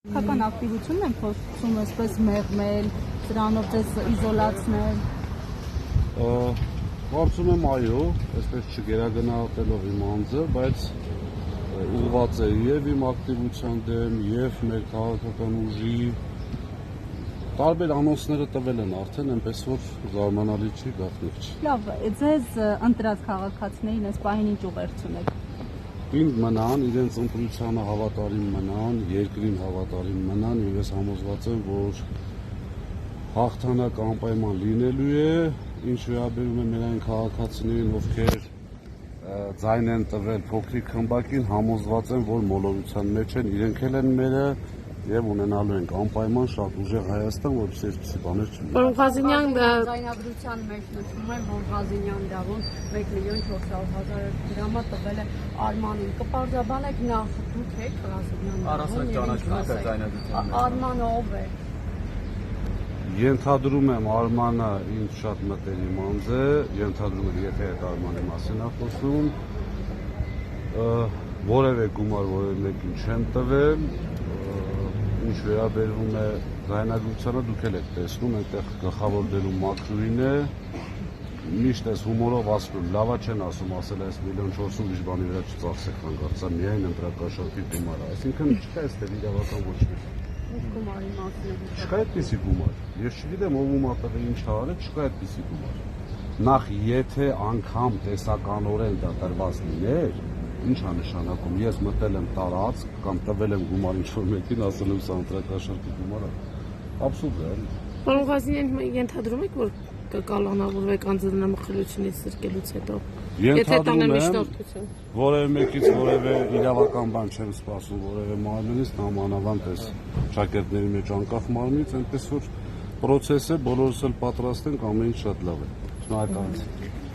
Քաղաքական ակտիվությունն են փորձում այսպես մեղմել, դրանով ձեզ իզոլացնել։ Կարծում եմ այո, այսպես չգերագնահատելով իմ անձը, բայց ուղղված է եւ իմ ակտիվության դեմ, եւ մեր քաղաքական ուժի տարբեր անոնսները տվել են արդեն, այնպես որ զարմանալի չի, գաղտնիք չի։ Լավ, ձեզ ընտրած քաղաքացիներին այս պահին ինչ ուղերձ ունեք։ Ինձ մնան, իրենց ընտրությանը հավատարիմ մնան, երկրին հավատարիմ մնան, եւ ես համոզված եմ, որ հաղթանակ անպայման լինելու է, ինչ վերաբերում է մեր այն քաղաքացիներին, ովքեր ձայն են տվել փոքրիկ խմբակին, համոզված եմ, որ մոլորության մեջ են, իրենք էլ են մերը եւ ունենալու ենք անպայման շատ ուժեղ Հայաստան, որպեսզի այսպիսի բաներ չլինի։ Պարոն Ղազինյան, Ձայնագրության մեջ նշում են, որ Ղազինյան դավոն 1.400.000 դրամա տվել է Արմանին։ Կպարզաբանեք նախ դուք եք Ղազինյան առանցք ճանաչում եք ձայնագրության մեջ։ Արմանը ով է։ Ենթադրում եմ Արմանը ինձ շատ մտերիմ անձ է, ենթադրում եմ, եթե այդ Արմանի մասին է խոսում, որևէ գումար որևէ մեկին չեմ տվել, ինչ վերաբերվում է ձայնագրությանը, դուք էլ եք տեսնում, այնտեղ գլխավոր դերում Մաքրուին է, միշտ այս հումորով ասում եմ, լավա չեն ասում, ասել այս 1.4 ուրիշ բանի վրա չծախսեք հանգարցա, միայն ընտրակաշառքի գումարը, այսինքն չկա այստեղ իրավական ոչ մի։ Գումարի մասին է։ Չկա այդպիսի գումար, ես չգիտեմ ով ում ատվել ինչ տարել, չկա այդպիսի գումար։ Նախ եթե անգամ տեսականորեն դա տրված լիներ, ինչ է նշանակում, ես մտել եմ տարածք կամ տվել եմ գումար ինչ-որ մեկին, ասել եմ սա ընտրակաշառքի գումար է, աբսուրդ է։ Պարոն Ղազինյան, ենթադրում եք, որ կկալանավորվեք անձնամխելիությունից զրկելուց հետո։ Եթե տանեմ միջնորդություն։ Որևէ մեկից որևէ իրավական բան չեմ սպասում, որևէ մարմնից, նամանավանդ այս շակերտների մեջ անկախ մարմնից, այնպես որ պրոցեսը բոլորս էլ պատրաստ ենք, ամեն ինչ շատ լավ է։ Շնորհակալություն։